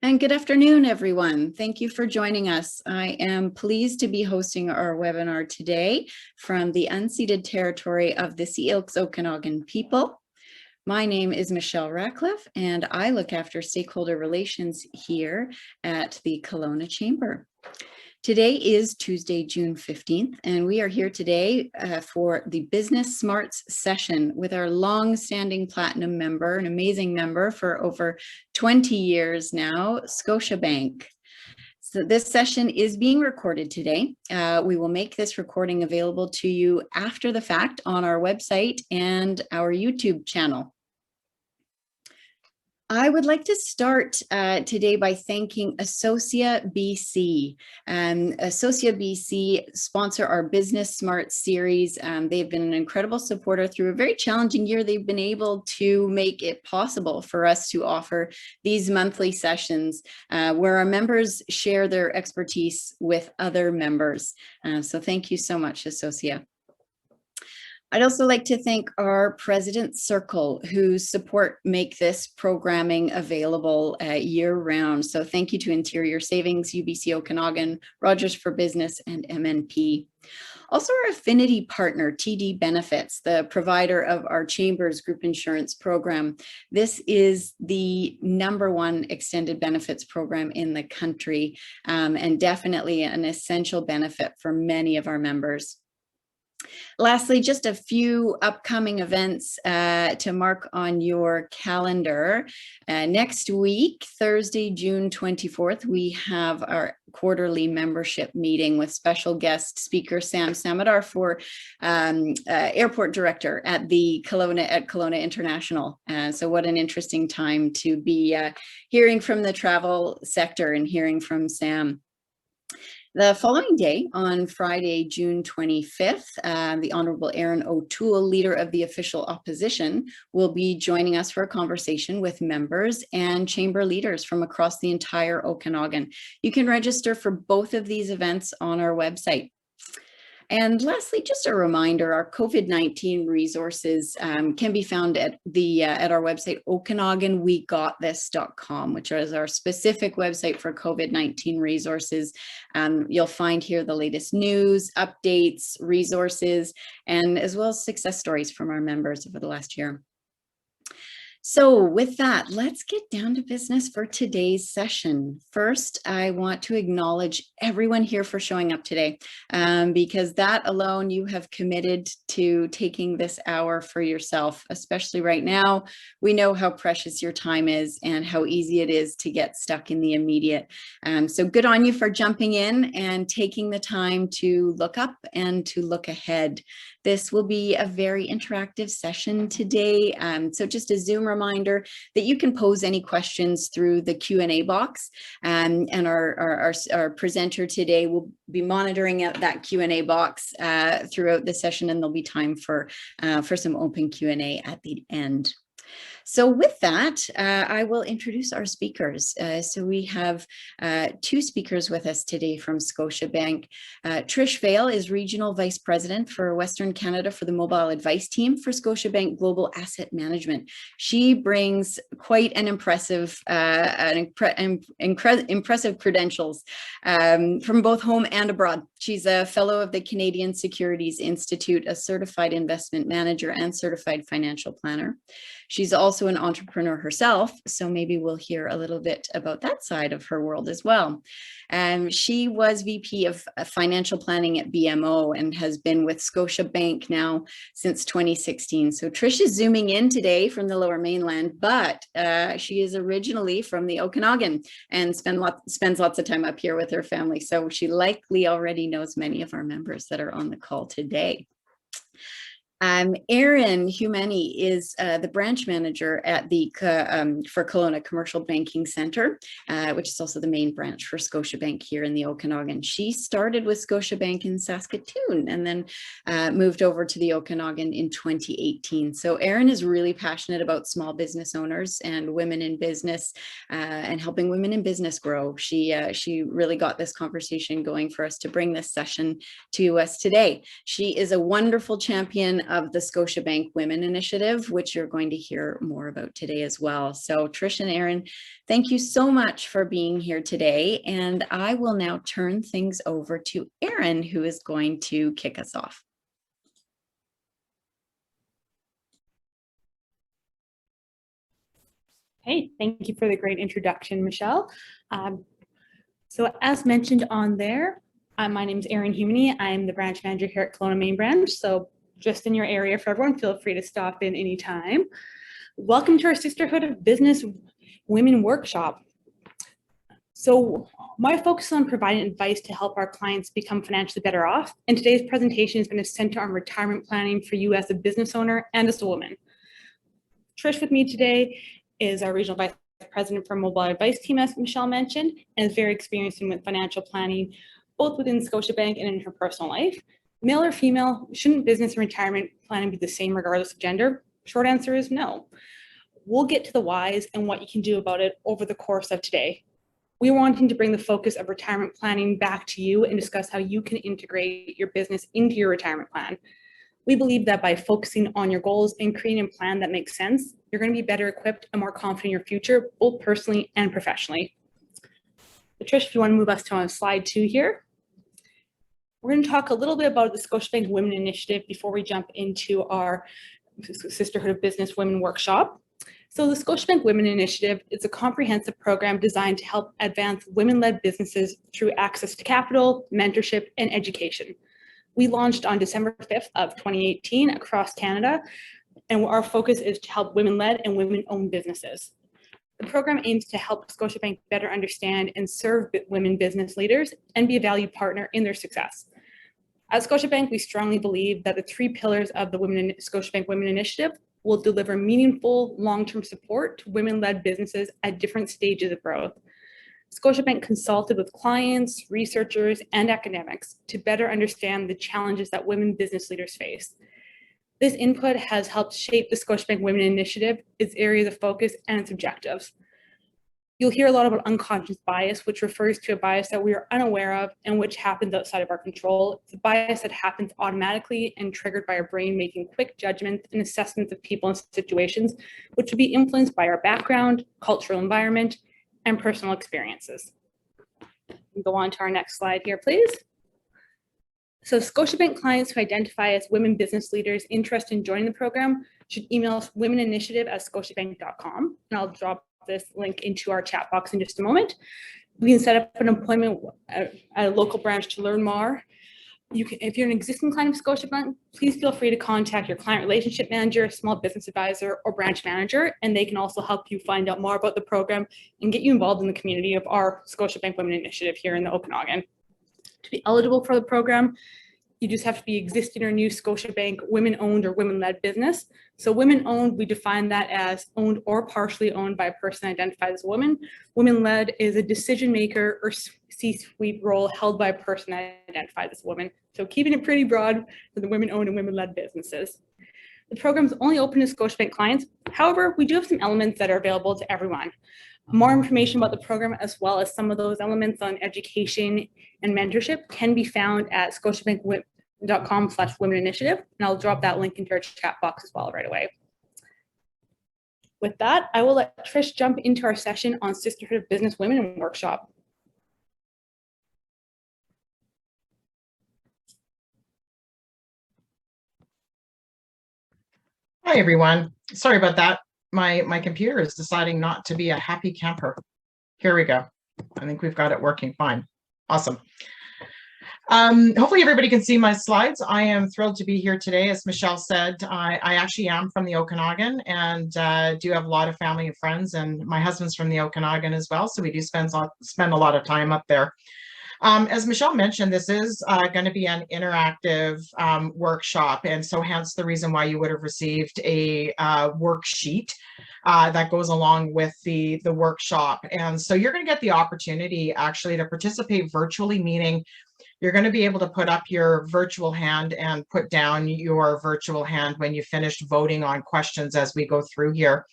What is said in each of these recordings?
And good afternoon, everyone. Thank you for joining us. I am pleased to be hosting our webinar today from the unceded territory of the Syilx Okanagan people. My name is Michelle Ratcliffe, and I look after stakeholder relations here at the Kelowna Chamber. Today is Tuesday, June 15th, and we are here today for the Business Smarts session with our long-standing Platinum member, an amazing member for over 20 years now, Scotiabank. So this session is being recorded today. We will make this recording available to you after the fact on our website and our YouTube channel. I would like to start today by thanking Associa BC. Associa BC sponsor our Business Smart series. They've been an incredible supporter through a very challenging year. They've been able to make it possible for us to offer these monthly sessions where our members share their expertise with other members. So thank you so much, Associa. I'd also like to thank our President's Circle, whose support make this programming available year-round. So thank you to Interior Savings, UBC Okanagan, Rogers for Business, and MNP. Also our affinity partner, TD Benefits, the provider of our Chamber's group insurance program. This is the #1 extended benefits program in the country, and definitely an essential benefit for many of our members. Lastly, just a few upcoming events to mark on your calendar. Next week, Thursday, June 24th, we have our quarterly membership meeting with special guest speaker Sam Samadar for airport director at the Kelowna International. So what an interesting time to be hearing from the travel sector and hearing from Sam. The following day, on Friday, June 25th, the Honourable Aaron O'Toole, Leader of the Official Opposition, will be joining us for a conversation with members and Chamber leaders from across the entire Okanagan. You can register for both of these events on our website. And lastly, just a reminder, our COVID-19 resources can be found at our website, OkanaganWeGotThis.com, which is our specific website for COVID-19 resources. You'll find here the latest news, updates, resources, and as well as success stories from our members over the last year. So with that, let's get down to business for today's session. First, I want to acknowledge everyone here for showing up today, because that alone, you have committed to taking this hour for yourself, especially right now. We know how precious your time is and how easy it is to get stuck in the immediate. So good on you for jumping in and taking the time to look up and to look ahead. This will be a very interactive session today. So just a Zoom reminder that you can pose any questions through the Q&A box, and our presenter today will be monitoring that Q&A box throughout the session, and there'll be time for some open Q&A at the end. So with that, I will introduce our speakers. So we have two speakers with us today from Scotiabank. Trish Vale is Regional Vice President for Western Canada for the Mobile Advice Team for Scotiabank Global Asset Management. She brings quite an impressive credentials from both home and abroad. She's a fellow of the Canadian Securities Institute, a certified investment manager and certified financial planner. She's also an entrepreneur herself, so maybe we'll hear a little bit about that side of her world as well. She was VP of Financial Planning at BMO and has been with Scotiabank now since 2016. So Trish is zooming in today from the Lower Mainland, but she is originally from the Okanagan and spends lots of time up here with her family. So she likely already knows many of our members that are on the call today. Erin Humeni is the branch manager at the for Kelowna Commercial Banking Centre, which is also the main branch for Scotiabank here in the Okanagan. She started with Scotiabank in Saskatoon and then moved over to the Okanagan in 2018. So Erin is really passionate about small business owners and women in business and helping women in business grow. She really got this conversation going for us to bring this session to us today. She is a wonderful champion of the Scotiabank Women Initiative, which you're going to hear more about today as well. So Trish and Erin, thank you so much for being here today. And I will now turn things over to Erin, who is going to kick us off. Hey, thank you for the great introduction, Michelle. So as mentioned on there, my name is Erin Humany. I'm the branch manager here at Kelowna Main Branch. So just in your area for everyone, feel free to stop in anytime. Welcome to our Sisterhood of Business Women Workshop. So my focus is on providing advice to help our clients become financially better off. And today's presentation is going to center on retirement planning for you as a business owner and as a woman. Trish with me today is our regional vice president for mobile advice team, as Michelle mentioned, and is very experienced in financial planning, both within Scotiabank and in her personal life. Male or female, shouldn't business and retirement planning be the same regardless of gender? Short answer is no. We'll get to the whys and what you can do about it over the course of today. We're wanting to bring the focus of retirement planning back to you and discuss how you can integrate your business into your retirement plan. We believe that by focusing on your goals and creating a plan that makes sense, you're going to be better equipped and more confident in your future, both personally and professionally. But Trish, if you want to move us to slide 2 here. We're going to talk a little bit about the Scotiabank Women Initiative before we jump into our Sisterhood of Business Women Workshop. So the Scotiabank Women Initiative is a comprehensive program designed to help advance women-led businesses through access to capital, mentorship, and education. We launched on December 5th of 2018 across Canada, and our focus is to help women-led and women-owned businesses. The program aims to help Scotiabank better understand and serve women business leaders and be a valued partner in their success. At Scotiabank, we strongly believe that the 3 pillars of the Scotiabank Women Initiative will deliver meaningful long-term support to women-led businesses at different stages of growth. Scotiabank consulted with clients, researchers, and academics to better understand the challenges that women business leaders face. This input has helped shape the Scotiabank Women Initiative, its areas of focus, and its objectives. You'll hear a lot about unconscious bias, which refers to a bias that we are unaware of and which happens outside of our control. It's a bias that happens automatically and triggered by our brain making quick judgments and assessments of people and situations, which will be influenced by our background, cultural environment, and personal experiences. Go on to our next slide here, please. So Scotiabank clients who identify as women business leaders interested in joining the program should email us womeninitiative@scotiabank.com, and I'll drop this link into our chat box in just a moment. We can set up an appointment at a local branch to learn more. If you're an existing client of Scotiabank, please feel free to contact your client relationship manager, small business advisor, or branch manager, and they can also help you find out more about the program and get you involved in the community of our Scotiabank Women Initiative here in the Okanagan. To be eligible for the program, you just have to be existing or new Scotiabank women-owned or women-led business. So women-owned, we define that as owned or partially owned by a person identified as a woman. Women-led is a decision maker or C-suite role held by a person identified as a woman. So keeping it pretty broad for the women-owned and women-led businesses. The program is only open to Scotiabank clients. However, we do have some elements that are available to everyone. More information about the program, as well as some of those elements on education and mentorship, can be found at scotiabank.com/women initiative, and I'll drop that link into our chat box as well right away. With that, I will let Trish jump into our session on Sisterhood of Business Women Workshop. Hi, everyone. Sorry about that. My computer is deciding not to be a happy camper. Here we go. I think we've got it working fine. Awesome. Hopefully everybody can see my slides. I am thrilled to be here today. As Michelle said, I actually am from the Okanagan and do have a lot of family and friends, and my husband's from the Okanagan as well, so we do spend a lot of time up there. As Michelle mentioned, this is going to be an interactive workshop, and so hence the reason why you would have received a worksheet that goes along with the workshop. And so you're going to get the opportunity actually to participate virtually, meaning you're going to be able to put up your virtual hand and put down your virtual hand when you finish voting on questions as we go through here.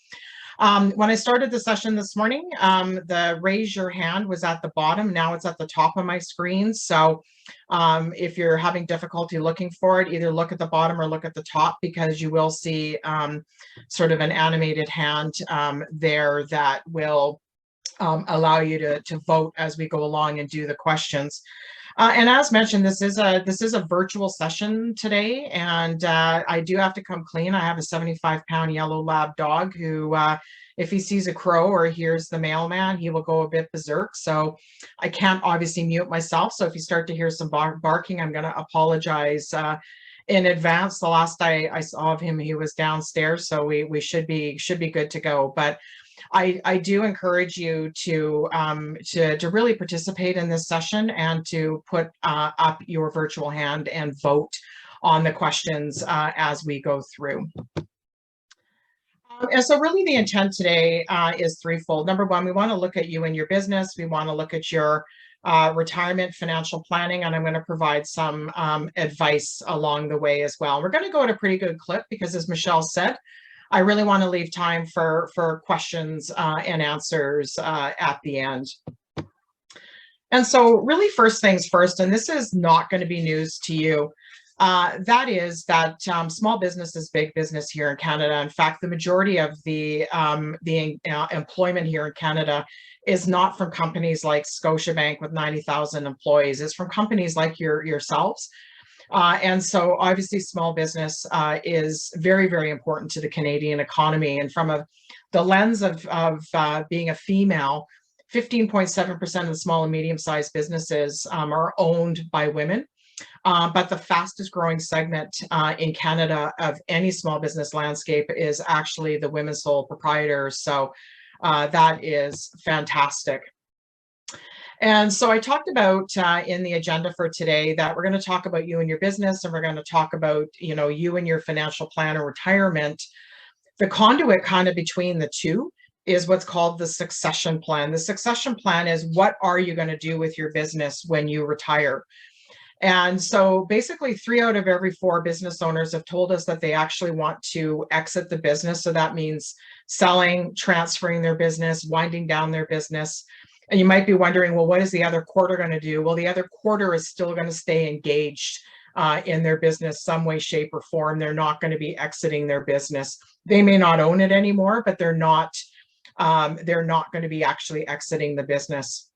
When I started the session this morning, the raise your hand was at the bottom. Now it's at the top of my screen. So if you're having difficulty looking for it, either look at the bottom or look at the top, because you will see sort of an animated hand there that will allow you to vote as we go along and do the questions. And as mentioned, this is a virtual session today, and I do have to come clean. I have a 75-pound yellow lab dog who, if he sees a crow or hears the mailman, he will go a bit berserk. So I can't obviously mute myself. So if you start to hear some barking, I'm going to apologize in advance. The last I saw of him, he was downstairs, so we should be good to go. But I do encourage you to really participate in this session and to put up your virtual hand and vote on the questions as we go through. And so really the intent today is threefold. Number one, we want to look at you and your business. We want to look at your retirement financial planning, and I'm going to provide some advice along the way as well. We're going to go at a pretty good clip because, as Michelle said, I really want to leave time for questions and answers at the end. And so really first things first, and this is not going to be news to you, that is that small business is big business here in Canada. In fact, the majority of the employment here in Canada is not from companies like Scotiabank with 90,000 employees. It's from companies like yourselves. And so obviously small business is very, very important to the Canadian economy. And from the lens of being a female, 15.7% of the small and medium-sized businesses are owned by women. But the fastest growing segment in Canada of any small business landscape is actually the women sole proprietors. So that is fantastic. And so I talked about in the agenda for today that we're going to talk about you and your business, and we're going to talk about, you and your financial plan or retirement. The conduit kind of between the two is what's called the succession plan. The succession plan is, what are you going to do with your business when you retire? And so basically 3 out of every 4 business owners have told us that they actually want to exit the business. So that means selling, transferring their business, winding down their business. And you might be wondering, well, what is the other quarter going to do? Well, the other quarter is still going to stay engaged in their business some way, shape, or form. They're not going to be exiting their business. They may not own it anymore, but they're not going to be actually exiting the business.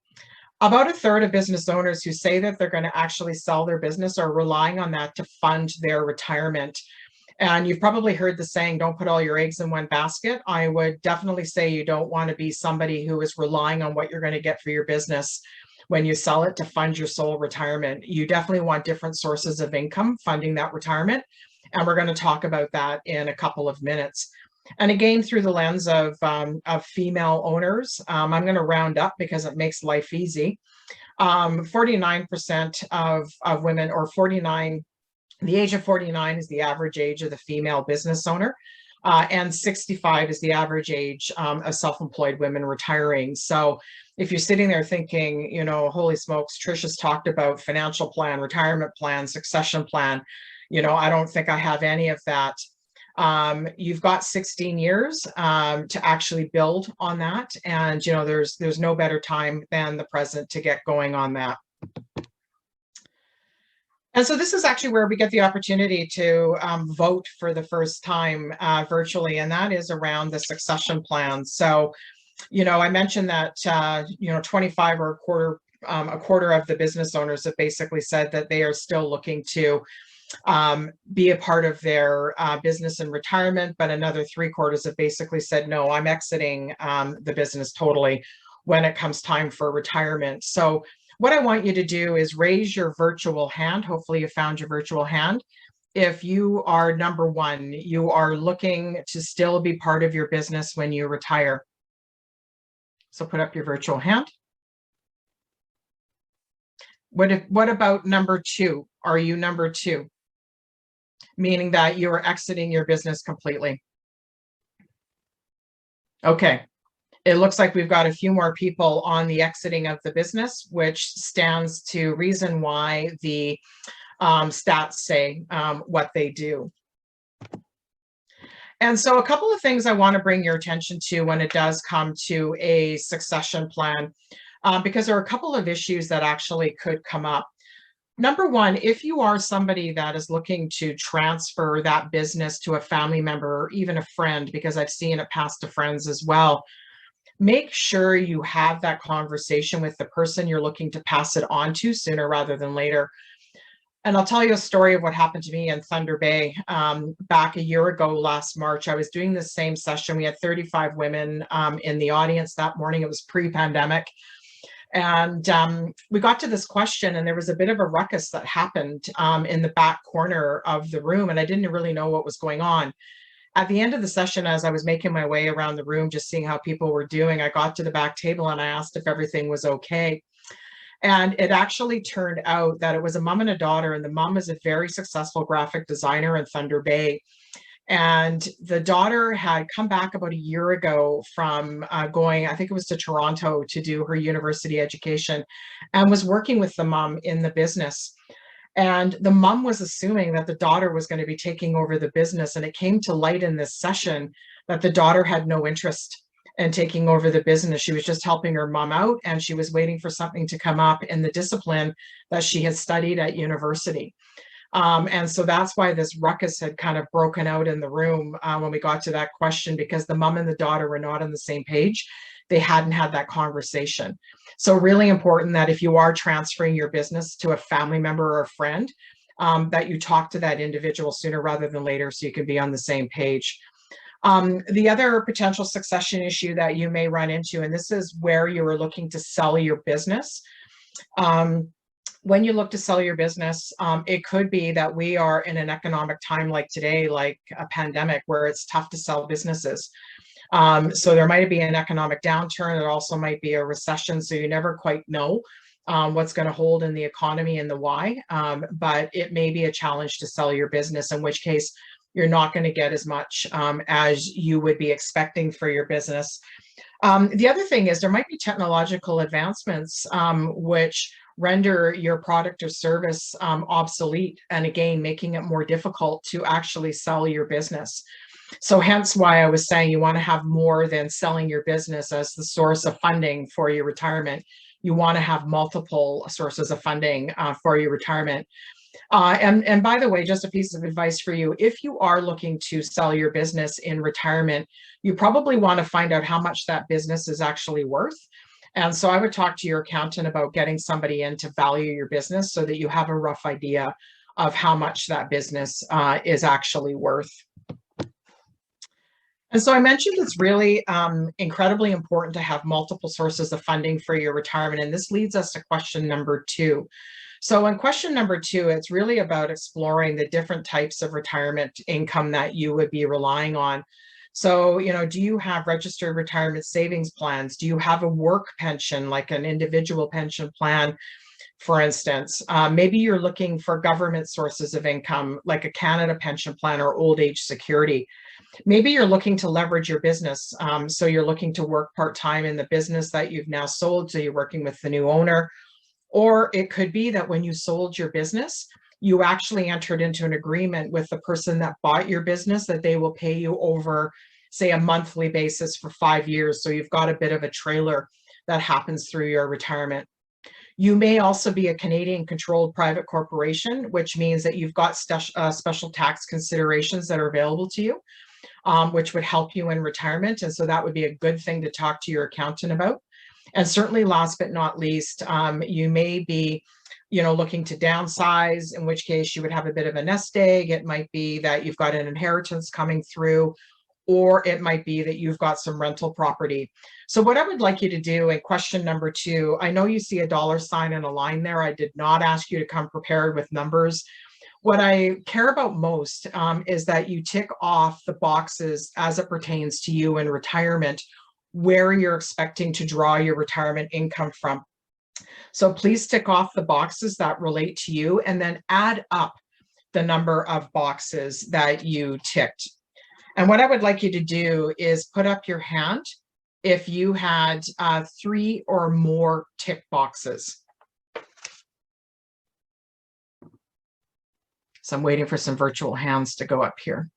About a third of business owners who say that they're going to actually sell their business are relying on that to fund their retirement. And you've probably heard the saying, don't put all your eggs in one basket. I would definitely say you don't want to be somebody who is relying on what you're going to get for your business when you sell it to fund your sole retirement. You definitely want different sources of income funding that retirement. And we're going to talk about that in a couple of minutes. And again, through the lens of female owners, I'm going to round up because it makes life easy. 49% of women, or 49, the age of 49 is the average age of the female business owner, and 65 is the average age of self-employed women retiring. So if you're sitting there thinking, holy smokes, Trisha's talked about financial plan, retirement plan, succession plan, I don't think I have any of that. You've got 16 years to actually build on that. And, there's no better time than the present to get going on that. And so this is actually where we get the opportunity to vote for the first time virtually, and that is around the succession plan. So, I mentioned that, 25 or a quarter of the business owners have basically said that they are still looking to be a part of their business in retirement, but another 3/4 have basically said, no, I'm exiting the business totally when it comes time for retirement. So what I want you to do is raise your virtual hand. Hopefully you found your virtual hand. If you are number one, you are looking to still be part of your business when you retire. So put up your virtual hand. What about number 2? Are you number 2? Meaning that you are exiting your business completely. Okay. It looks like we've got a few more people on the exiting of the business, which stands to reason why the stats say what they do. And so a couple of things I want to bring your attention to when it does come to a succession plan, because there are a couple of issues that actually could come up. Number one, if you are somebody that is looking to transfer that business to a family member or even a friend, because I've seen it pass to friends as well, make sure you have that conversation with the person you're looking to pass it on to sooner rather than later. And I'll tell you a story of what happened to me in Thunder Bay back a year ago last March. I was doing the same session. We had 35 women in the audience that morning. It was pre-pandemic. And we got to this question, and there was a bit of a ruckus that happened in the back corner of the room, and I didn't really know what was going on. At the end of the session, as I was making my way around the room, just seeing how people were doing, I got to the back table and I asked if everything was okay. And it actually turned out that it was a mom and a daughter, and the mom is a very successful graphic designer in Thunder Bay. And the daughter had come back about a year ago from going, I think it was to Toronto, to do her university education, and was working with the mom in the business. And the mom was assuming that the daughter was going to be taking over the business. And it came to light in this session that the daughter had no interest in taking over the business. She was just helping her mom out, and she was waiting for something to come up in the discipline that she had studied at university. And so that's why this ruckus had kind of broken out in the room when we got to that question, because the mom and the daughter were not on the same page. They hadn't had that conversation. So really important that if you are transferring your business to a family member or a friend, that you talk to that individual sooner rather than later so you can be on the same page. The other potential succession issue that you may run into, and this is where you are looking to sell your business. When you look to sell your business, it could be that we are in an economic time like today, like a pandemic, where it's tough to sell businesses. So there might be an economic downturn. It also might be a recession. So you never quite know what's going to hold in the economy and the why. But it may be a challenge to sell your business, in which case you're not going to get as much as you would be expecting for your business. The other thing is there might be technological advancements which render your product or service obsolete, and again, making it more difficult to actually sell your business. So hence why I was saying you want to have more than selling your business as the source of funding for your retirement. You want to have multiple sources of funding for your retirement. And by the way, just a piece of advice for you, if you are looking to sell your business in retirement, you probably want to find out how much that business is actually worth. And so I would talk to your accountant about getting somebody in to value your business so that you have a rough idea of how much that business is actually worth. And so I mentioned it's really incredibly important to have multiple sources of funding for your retirement. And this leads us to question number 2. So in question number 2, it's really about exploring the different types of retirement income that you would be relying on. So, do you have registered retirement savings plans? Do you have a work pension, like an individual pension plan, for instance? Maybe you're looking for government sources of income, like a Canada pension plan or old age security. Maybe you're looking to leverage your business. So you're looking to work part-time in the business that you've now sold, so you're working with the new owner. Or it could be that when you sold your business, you actually entered into an agreement with the person that bought your business that they will pay you over, say, a monthly basis for 5 years. So you've got a bit of a trailer that happens through your retirement. You may also be a Canadian controlled private corporation, which means that you've got special tax considerations that are available to you, which would help you in retirement. And so that would be a good thing to talk to your accountant about. And certainly last but not least, you may be looking to downsize, in which case you would have a bit of a nest egg. It might be that you've got an inheritance coming through, or it might be that you've got some rental property. So what I would like you to do in question number 2, I know you see a $ and a line there. I did not ask you to come prepared with numbers. What I care about most is that you tick off the boxes as it pertains to you in retirement, where you're expecting to draw your retirement income from. So please tick off the boxes that relate to you, and then add up the number of boxes that you ticked. And what I would like you to do is put up your hand if you had 3 or more tick boxes. So I'm waiting for some virtual hands to go up here.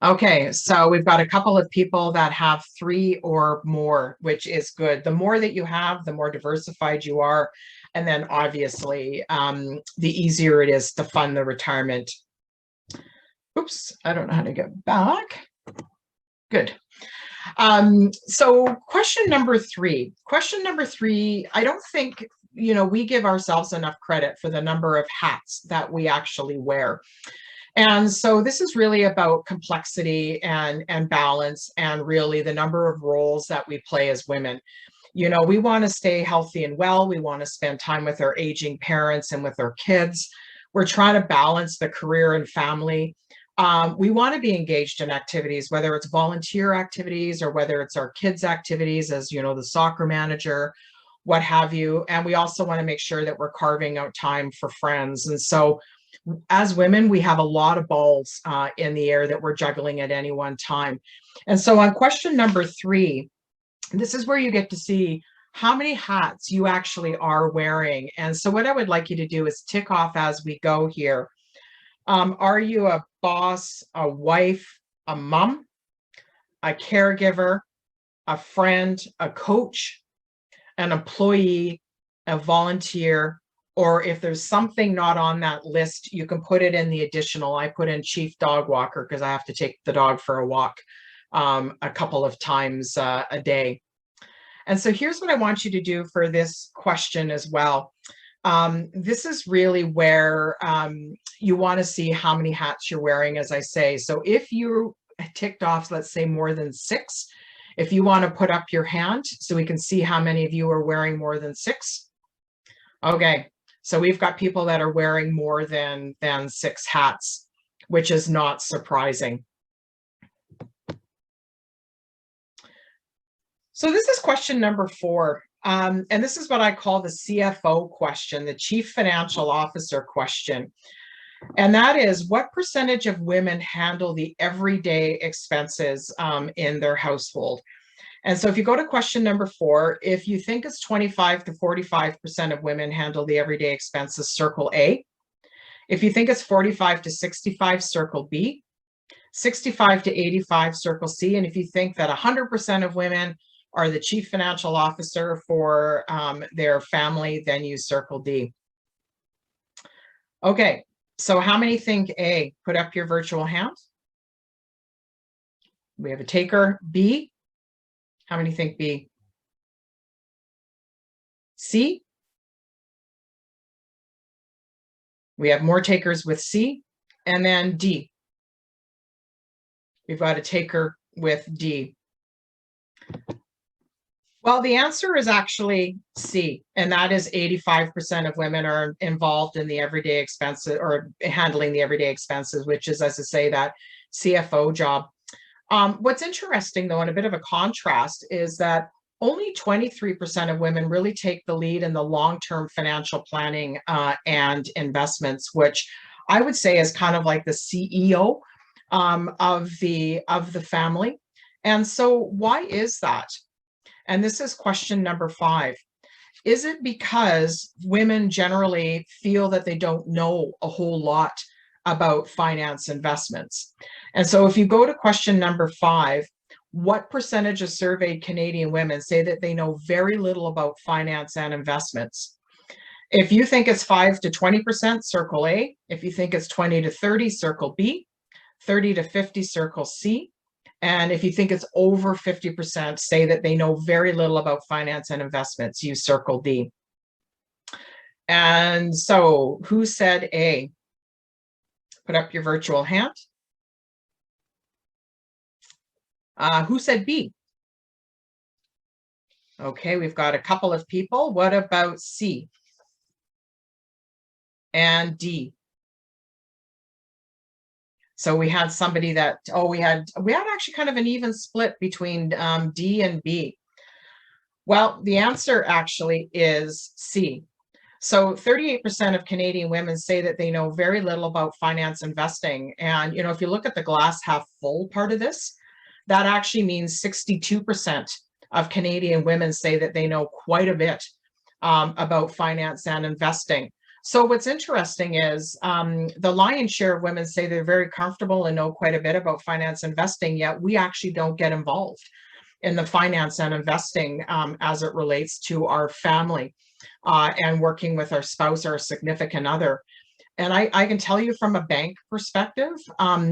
Okay, so we've got a couple of people that have 3 or more, which is good. The more that you have, the more diversified you are. And then obviously, the easier it is to fund the retirement. Oops, I don't know how to get back. Good. So question number 3. Question number 3, I don't think, we give ourselves enough credit for the number of hats that we actually wear. And so this is really about complexity and balance, and really the number of roles that we play as women. We want to stay healthy and well. We want to spend time with our aging parents and with our kids. We're trying to balance the career and family. We want to be engaged in activities, whether it's volunteer activities or whether it's our kids' activities as, the soccer manager, what have you. And we also want to make sure that we're carving out time for friends. And so as women, we have a lot of balls in the air that we're juggling at any one time. And so on question number 3, this is where you get to see how many hats you actually are wearing. And so what I would like you to do is tick off as we go here. Are you a boss, a wife, a mom, a caregiver, a friend, a coach, an employee, a volunteer, or if there's something not on that list, you can put it in the additional. I put in chief dog walker because I have to take the dog for a walk a couple of times a day. And so here's what I want you to do for this question as well. This is really where you want to see how many hats you're wearing, as I say. So if you ticked off, let's say more than 6, if you want to put up your hand so we can see how many of you are wearing more than 6. Okay, so we've got people that are wearing more than 6 hats, which is not surprising. So this is question number 4. And this is what I call the CFO question, the Chief Financial Officer question. And that is, what percentage of women handle the everyday expenses in their household? And so if you go to question number 4, if you think it's 25 to 45% of women handle the everyday expenses, circle A. If you think it's 45 to 65, circle B. 65 to 85, circle C. And if you think that 100% of women are the chief financial officer for their family, then you circle D. Okay, so how many think A? Put up your virtual hand. We have a taker. B? How many think B? C? We have more takers with C. And then D. We've got a taker with D. Well, the answer is actually C, and that is 85% of women are involved in the everyday expenses or handling the everyday expenses, which is, as I say, that CFO job. What's interesting, though, and a bit of a contrast, is that only 23% of women really take the lead in the long-term financial planning and investments, which I would say is kind of like the CEO of the family. And so why is that? And this is question number 5. Is it because women generally feel that they don't know a whole lot about finance investments? And so if you go to question number 5, what percentage of surveyed Canadian women say that they know very little about finance and investments? If you think it's 5 to 20%, circle A. If you think it's 20 to 30, circle B. 30 to 50, circle C. And if you think it's over 50%, say that they know very little about finance and investments, you circle D. And so who said A? Put up your virtual hand. Who said B? Okay, we've got a couple of people. What about C and D? So we had somebody that, we had actually kind of an even split between D and B. Well, the answer actually is C. So 38% of Canadian women say that they know very little about finance investing. And, if you look at the glass half full part of this, that actually means 62% of Canadian women say that they know quite a bit about finance and investing. So what's interesting is the lion's share of women say they're very comfortable and know quite a bit about finance investing, yet we actually don't get involved in the finance and investing as it relates to our family and working with our spouse or significant other. And I can tell you from a bank perspective,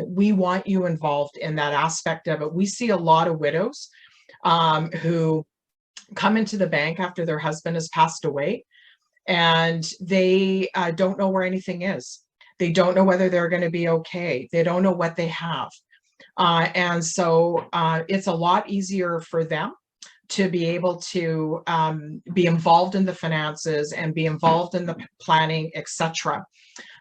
we want you involved in that aspect of it. We see a lot of widows who come into the bank after their husband has passed away, and they don't know where anything is. They don't know whether they're going to be okay. They don't know what they have. And so it's a lot easier for them to be able to be involved in the finances and be involved in the planning, etc.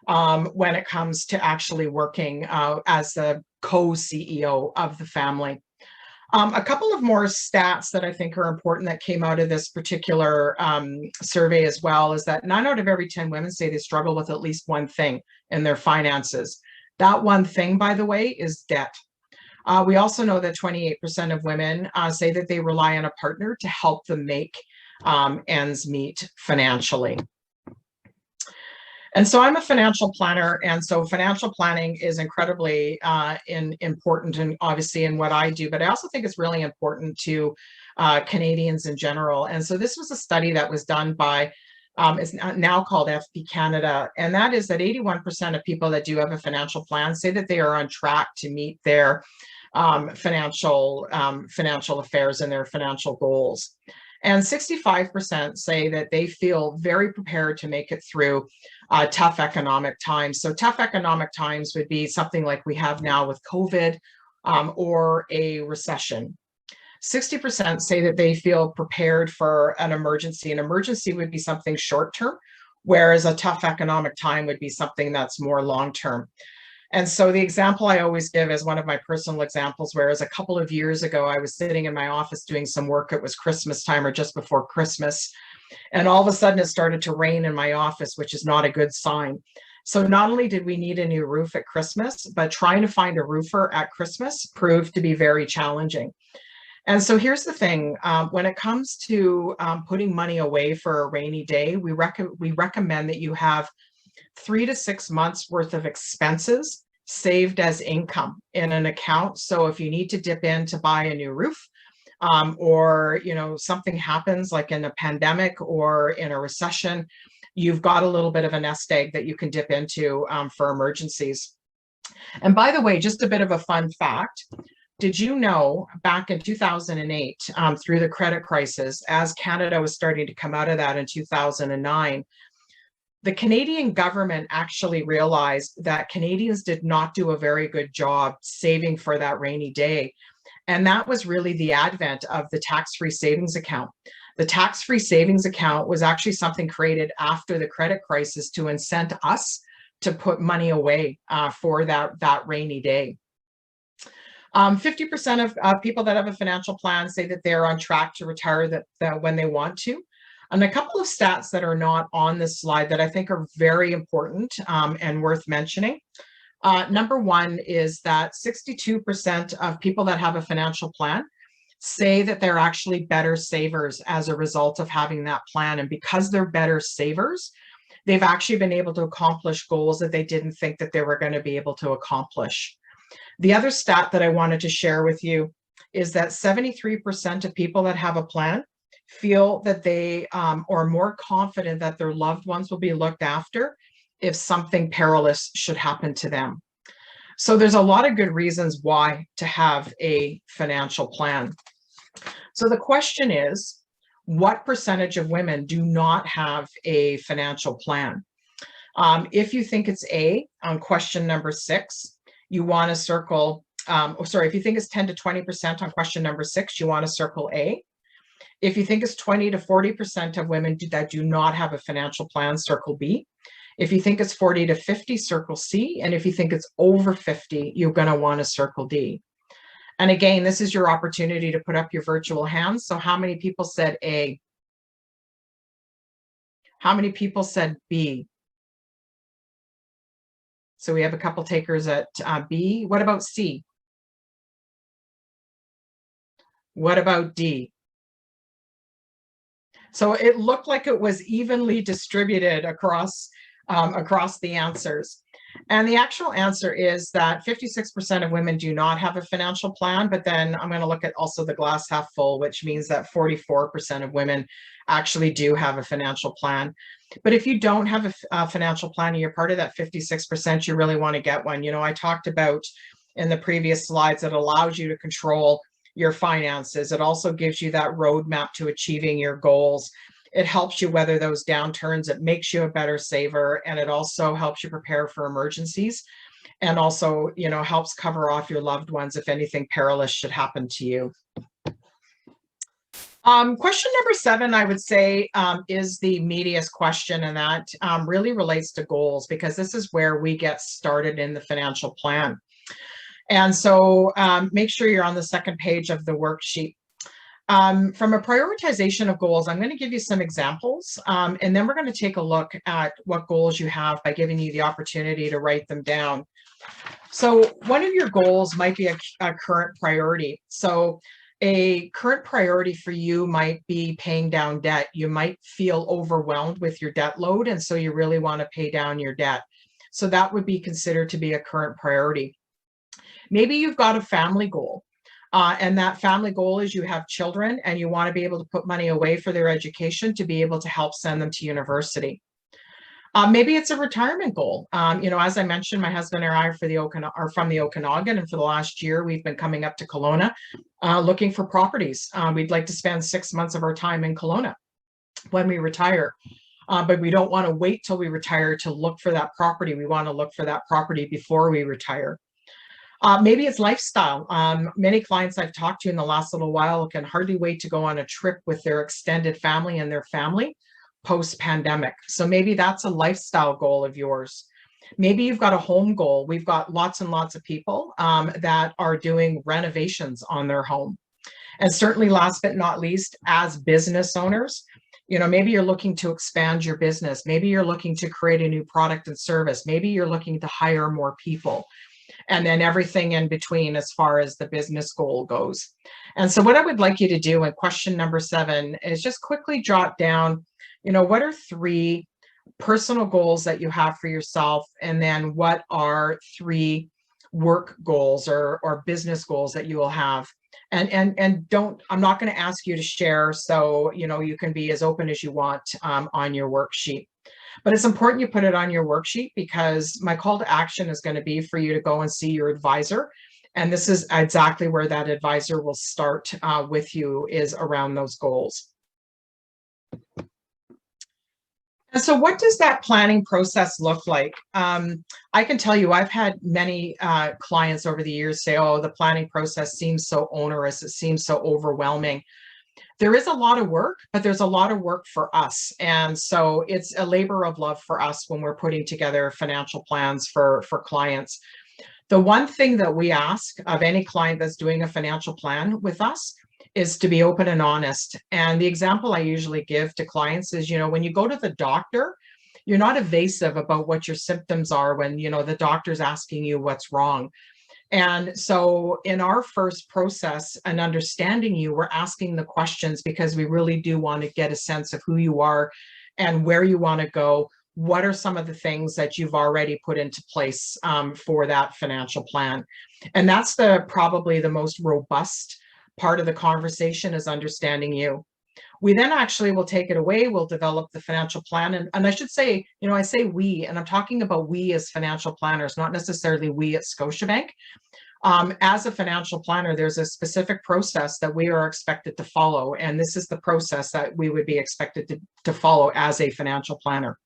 When it comes to actually working as the co-CEO of the family. A couple of more stats that I think are important that came out of this particular survey as well is that 9 out of every 10 women say they struggle with at least one thing in their finances. That one thing, by the way, is debt. We also know that 28% of women say that they rely on a partner to help them make ends meet financially. And so I'm a financial planner, and so financial planning is incredibly important, and obviously in what I do, but I also think it's really important to Canadians in general. And so this was a study that was done by, it's now called FP Canada, and that is that 81% of people that do have a financial plan say that they are on track to meet their financial affairs and their financial goals. And 65% say that they feel very prepared to make it through tough economic times. So tough economic times would be something like we have now with COVID or a recession. 60% say that they feel prepared for an emergency. An emergency would be something short-term, whereas a tough economic time would be something that's more long-term. And so the example I always give is one of my personal examples, whereas a couple of years ago, I was sitting in my office doing some work. It was Christmas time or just before Christmas. And all of a sudden it started to rain in my office, which is not a good sign. So not only did we need a new roof at Christmas, but trying to find a roofer at Christmas proved to be very challenging. And so here's the thing, when it comes to putting money away for a rainy day, we recommend that you have 3 to 6 months worth of expenses saved as income in an account. So if you need to dip in to buy a new roof, or something happens like in a pandemic or in a recession, you've got a little bit of a nest egg that you can dip into for emergencies. And by the way, just a bit of a fun fact. Did you know back in 2008, through the credit crisis, as Canada was starting to come out of that in 2009, the Canadian government actually realized that Canadians did not do a very good job saving for that rainy day. And that was really the advent of the tax-free savings account. The tax-free savings account was actually something created after the credit crisis to incent us to put money away for that rainy day. 50% of people that have a financial plan say that they're on track to retire when they want to. And a couple of stats that are not on this slide that I think are very important and worth mentioning. Number one is that 62% of people that have a financial plan say that they're actually better savers as a result of having that plan. And because they're better savers, they've actually been able to accomplish goals that they didn't think that they were going to be able to accomplish. The other stat that I wanted to share with you is that 73% of people that have a plan feel that they are more confident that their loved ones will be looked after if something perilous should happen to them. So there's a lot of good reasons why to have a financial plan. So the question is, what percentage of women do not have a financial plan? If you think it's A on question number 6, you want to circle, if you think it's 10 to 20% on question number 6, you want to circle A. If you think it's 20 to 40% of women that do not have a financial plan, circle B. If you think it's 40 to 50, circle C. And if you think it's over 50, you're going to want to circle D. And again, this is your opportunity to put up your virtual hands. So how many people said A? How many people said B? So we have a couple takers at B. What about C? What about D? So it looked like it was evenly distributed across across the answers. And the actual answer is that 56% of women do not have a financial plan, but then I'm going to look at also the glass half full, which means that 44% of women actually do have a financial plan. But if you don't have a financial plan and you're part of that 56%, you really want to get one. You know, I talked about in the previous slides that allows you to control your finances. It also gives you that roadmap to achieving your goals. It helps you weather those downturns. It makes you a better saver, and it also helps you prepare for emergencies, and also, you know, helps cover off your loved ones if anything perilous should happen to you. Question number 7, I would say, is the meatiest question, and that really relates to goals, because this is where we get started in the financial plan. And so make sure you're on the second page of the worksheet. From a prioritization of goals, I'm going to give you some examples, and then we're going to take a look at what goals you have by giving you the opportunity to write them down. So one of your goals might be a current priority. So a current priority for you might be paying down debt. You might feel overwhelmed with your debt load, and so you really want to pay down your debt. So that would be considered to be a current priority. Maybe you've got a family goal. And that family goal is you have children and you want to be able to put money away for their education to be able to help send them to university. Maybe it's a retirement goal. You know, as I mentioned, my husband and I are from the Okanagan, and for the last year, we've been coming up to Kelowna looking for properties. We'd like to spend 6 months of our time in Kelowna when we retire. But we don't want to wait till we retire to look for that property. We want to look for that property before we retire. Maybe it's lifestyle. Many clients I've talked to in the last little while can hardly wait to go on a trip with their extended family and their family post-pandemic. So maybe that's a lifestyle goal of yours. Maybe you've got a home goal. We've got lots and lots of people that are doing renovations on their home. And certainly last but not least, as business owners, you know, maybe you're looking to expand your business. Maybe you're looking to create a new product and service. Maybe you're looking to hire more people. And then everything in between as far as the business goal goes. And so what I would like you to do in question number 7 is just quickly jot down, you know, what are 3 personal goals that you have for yourself? And then what are 3 work goals or business goals that you will have? And don't, I'm not going to ask you to share, so, you know, you can be as open as you want on your worksheet. But it's important you put it on your worksheet, because my call to action is going to be for you to go and see your advisor. And this is exactly where that advisor will start with you, is around those goals. And so what does that planning process look like? I can tell you, I've had many clients over the years say, oh, the planning process seems so onerous. It seems so overwhelming. There is a lot of work, but there's a lot of work for us. And so it's a labor of love for us when we're putting together financial plans for clients. The one thing that we ask of any client that's doing a financial plan with us is to be open and honest. And the example I usually give to clients is, you know, when you go to the doctor, you're not evasive about what your symptoms are when, you know, the doctor's asking you what's wrong. And so in our first process and understanding you, we're asking the questions because we really do want to get a sense of who you are and where you want to go. What are some of the things that you've already put into place for that financial plan? And that's probably the most robust part of the conversation, is understanding you. We then actually will take it away. We'll develop the financial plan. And I should say, you know, I say we, and I'm talking about we as financial planners, not necessarily we at Scotiabank. As a financial planner, there's a specific process that we are expected to follow. And this is the process that we would be expected to follow as a financial planner.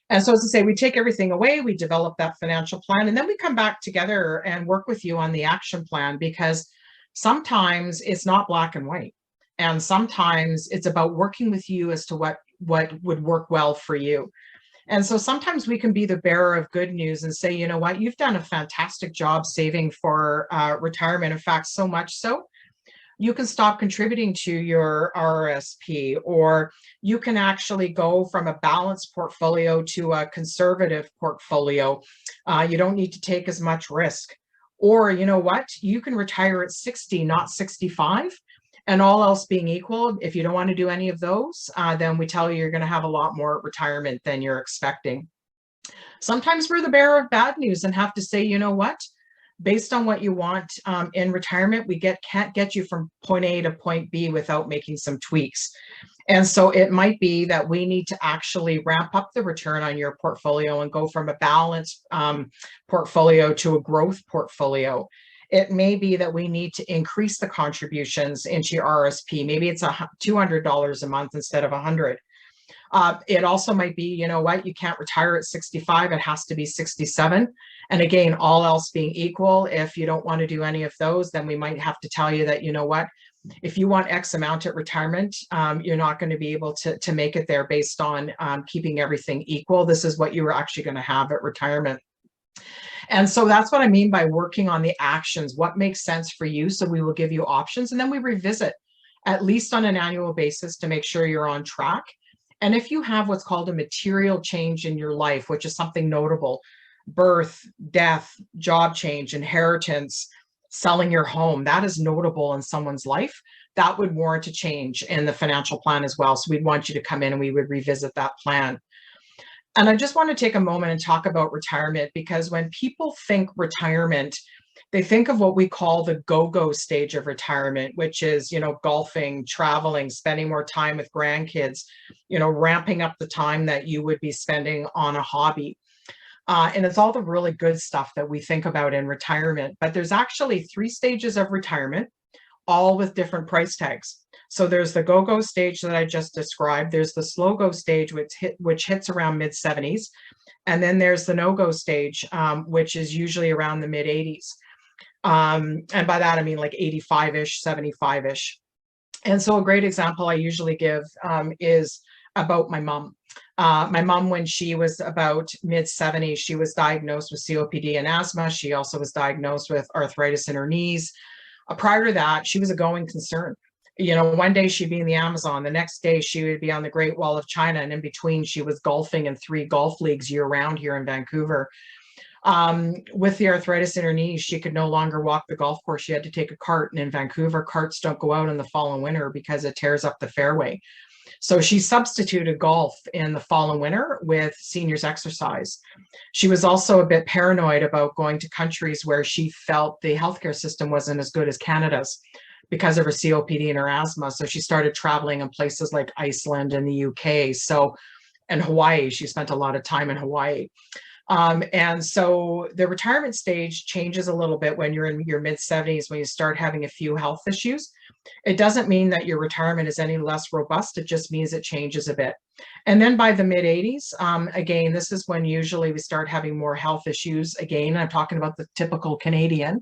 And so, as I say, we take everything away, we develop that financial plan, and then we come back together and work with you on the action plan, because sometimes it's not black and white. And sometimes it's about working with you as to what would work well for you. And so sometimes we can be the bearer of good news and say, you know what, you've done a fantastic job saving for retirement. In fact, so much so, you can stop contributing to your RRSP, or you can actually go from a balanced portfolio to a conservative portfolio. You don't need to take as much risk. Or, you know what, you can retire at 60, not 65. And all else being equal, if you don't want to do any of those, then we tell you you're going to have a lot more at retirement than you're expecting. Sometimes we're the bearer of bad news and have to say, you know what, based on what you want in retirement, we can't get you from point A to point B without making some tweaks. And so it might be that we need to actually ramp up the return on your portfolio and go from a balanced portfolio to a growth portfolio. It may be that we need to increase the contributions into your RSP. Maybe it's $200 a month instead of $100. It also might be, you know what, you can't retire at 65, it has to be 67. And again, all else being equal, if you don't want to do any of those, then we might have to tell you that, you know what, if you want X amount at retirement, you're not going to be able to make it there based on keeping everything equal. This is what you were actually going to have at retirement. And so that's what I mean by working on the actions, what makes sense for you. So we will give you options, and then we revisit at least on an annual basis to make sure you're on track. And if you have what's called a material change in your life, which is something notable, birth, death, job change, inheritance, selling your home, that is notable in someone's life, that would warrant a change in the financial plan as well. So we'd want you to come in and we would revisit that plan. And I just want to take a moment and talk about retirement, because when people think retirement, they think of what we call the go-go stage of retirement, which is, you know, golfing, traveling, spending more time with grandkids, you know, ramping up the time that you would be spending on a hobby. And it's all the really good stuff that we think about in retirement. But there's actually 3 stages of retirement, all with different price tags. So there's the go-go stage that I just described. There's the slow-go stage, which hits around mid-70s. And then there's the no-go stage, which is usually around the mid-80s. And by that, I mean like 85-ish, 75-ish. And so a great example I usually give is about my mom. My mom, when she was about mid-70s, she was diagnosed with COPD and asthma. She also was diagnosed with arthritis in her knees. Prior to that, she was a going concern. You know, one day she'd be in the Amazon, the next day she would be on the Great Wall of China, and in between she was golfing in 3 golf leagues year-round here in Vancouver. With the arthritis in her knees, she could no longer walk the golf course. She had to take a cart, and in Vancouver, carts don't go out in the fall and winter because it tears up the fairway. So she substituted golf in the fall and winter with seniors exercise. She was also a bit paranoid about going to countries where she felt the healthcare system wasn't as good as Canada's because of her COPD and her asthma. So she started traveling in places like Iceland and the UK. And Hawaii, she spent a lot of time in Hawaii. And so the retirement stage changes a little bit when you're in your mid-70s, when you start having a few health issues. It doesn't mean that your retirement is any less robust. It just means it changes a bit. And then by the mid-80s, again, this is when usually we start having more health issues. Again, I'm talking about the typical Canadian.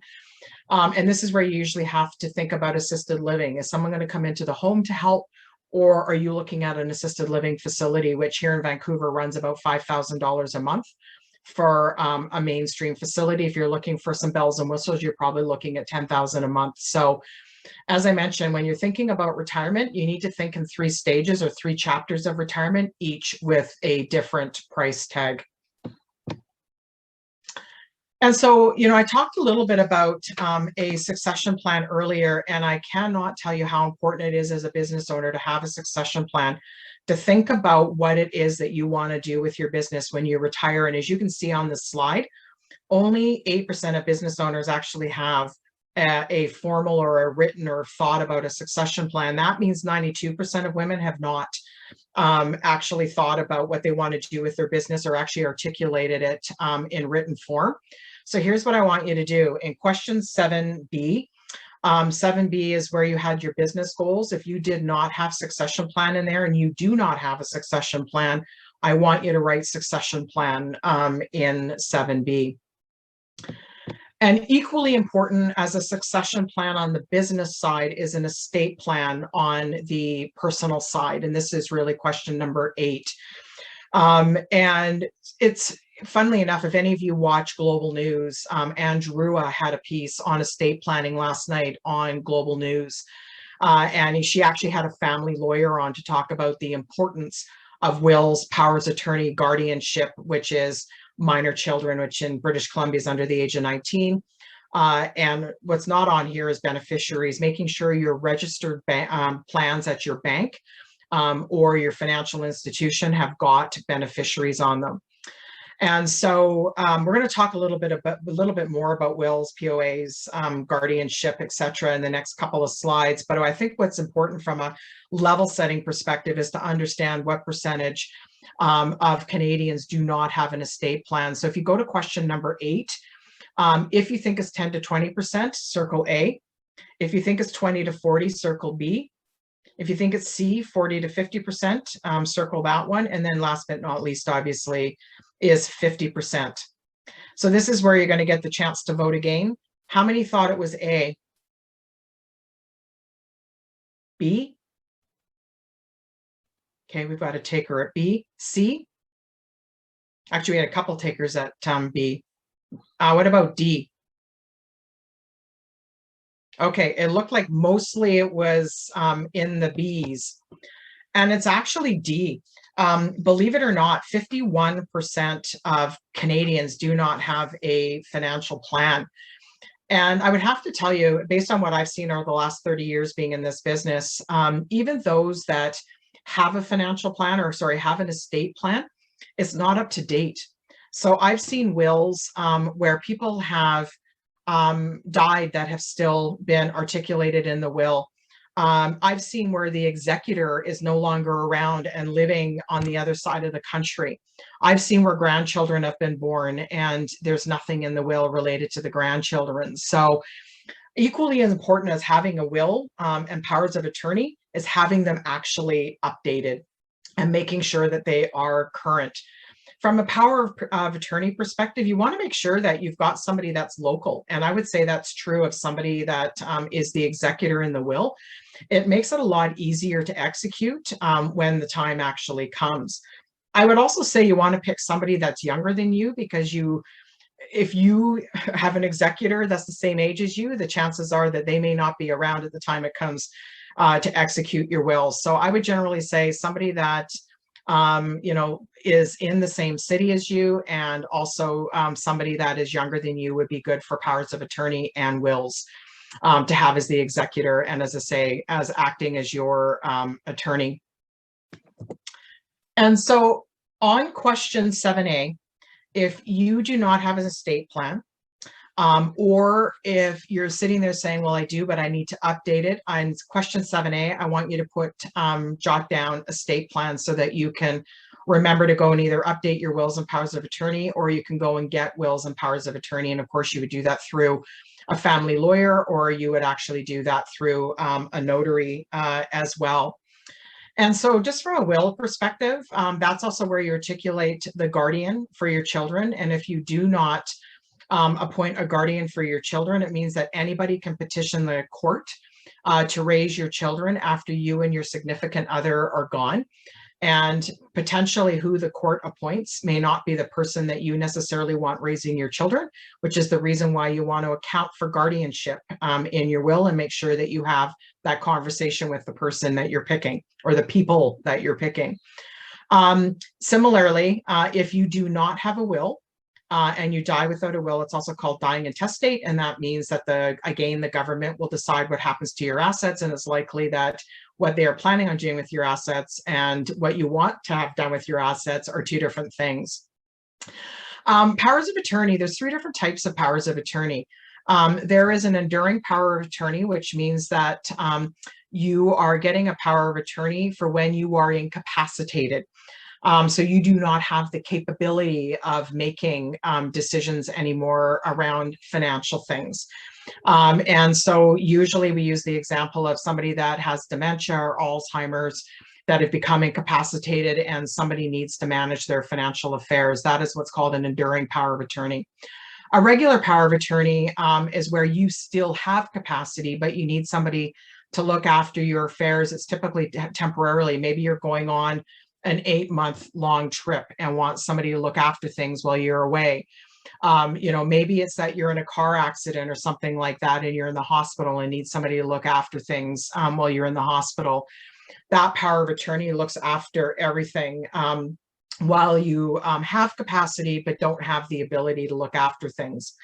And this is where you usually have to think about assisted living. Is someone going to come into the home to help? Or are you looking at an assisted living facility, which here in Vancouver runs about $5,000 a month for a mainstream facility? If you're looking for some bells and whistles, you're probably looking at $10,000 a month. So as I mentioned, when you're thinking about retirement, you need to think in 3 stages or 3 chapters of retirement, each with a different price tag. And so, you know, I talked a little bit about a succession plan earlier, and I cannot tell you how important it is as a business owner to have a succession plan, to think about what it is that you want to do with your business when you retire. And as you can see on this slide, only 8% of business owners actually have a formal or a written or thought about a succession plan. That means 92% of women have not actually thought about what they want to do with their business or actually articulated it in written form. So here's what I want you to do. In question 7B, 7B is where you had your business goals. If you did not have succession plan in there and you do not have a succession plan, I want you to write succession plan in 7B. And equally important as a succession plan on the business side is an estate plan on the personal side. And this is really question number 8. And it's, funnily enough, if any of you watch Global News, Andrew Rua had a piece on estate planning last night on Global News. And she actually had a family lawyer on to talk about the importance of wills, powers of attorney, guardianship, which is minor children, which in British Columbia is under the age of 19. And what's not on here is beneficiaries, making sure your registered plans at your bank or your financial institution have got beneficiaries on them. And so we're going to talk a little bit more about wills, POAs, guardianship, etc. in the next couple of slides. But I think what's important from a level setting perspective is to understand what percentage of Canadians do not have an estate plan. So if you go to question number 8, if you think it's 10 to 20%, circle A. If you think it's 20 to 40, circle B. If you think it's C, 40 to 50%, circle that one. And then last but not least, obviously, is 50%. So this is where you're going to get the chance to vote again. How many thought it was A? B? Okay, we've got a taker at B. C? Actually, we had a couple takers at B. What about D? Okay, it looked like mostly it was in the B's, and it's actually D. Believe it or not, 51% of Canadians do not have a financial plan. And I would have to tell you, based on what I've seen over the last 30 years being in this business, even those that have a financial plan, or sorry, have an estate plan, it's not up to date. So I've seen wills where people have died that have still been articulated in the will. I've seen where the executor is no longer around and living on the other side of the country. I've seen where grandchildren have been born and there's nothing in the will related to the grandchildren. So equally as important as having a will and powers of attorney is having them actually updated and making sure that they are current. From a power of attorney perspective, you want to make sure that you've got somebody that's local. And I would say that's true of somebody that is the executor in the will. It makes it a lot easier to execute when the time actually comes. I would also say you want to pick somebody that's younger than you, because if you have an executor that's the same age as you, the chances are that they may not be around at the time it comes to execute your will. So I would generally say somebody that is in the same city as you, and also somebody that is younger than you would be good for powers of attorney and wills to have as the executor, and as I say, as acting as your attorney. And so on question 7A, if you do not have an estate plan, or if you're sitting there saying, well, I do, but I need to update it, on question 7A, I want you to put, jot down estate plan so that you can remember to go and either update your wills and powers of attorney, or you can go and get wills and powers of attorney. And of course, you would do that through a family lawyer, or you would actually do that through a notary as well. And so just from a will perspective, that's also where you articulate the guardian for your children. And if you do not appoint a guardian for your children, it means that anybody can petition the court to raise your children after you and your significant other are gone. And potentially who the court appoints may not be the person that you necessarily want raising your children, which is the reason why you want to account for guardianship in your will and make sure that you have that conversation with the person that you're picking, or the people that you're picking. Similarly, if you do not have a will, and you die without a will, it's also called dying intestate. And that means that the government will decide what happens to your assets. And it's likely that what they are planning on doing with your assets and what you want to have done with your assets are two different things. Powers of attorney, there's 3 different types of powers of attorney. There is an enduring power of attorney, which means that you are getting a power of attorney for when you are incapacitated. So you do not have the capability of making decisions anymore around financial things. And so usually we use the example of somebody that has dementia or Alzheimer's that have become incapacitated and somebody needs to manage their financial affairs. That is what's called an enduring power of attorney. A regular power of attorney is where you still have capacity, but you need somebody to look after your affairs. It's typically temporarily. Maybe you're going on an 8-month-long trip and want somebody to look after things while you're away. Maybe it's that you're in a car accident or something like that and you're in the hospital and need somebody to look after things while you're in the hospital. That power of attorney looks after everything while you have capacity but don't have the ability to look after things.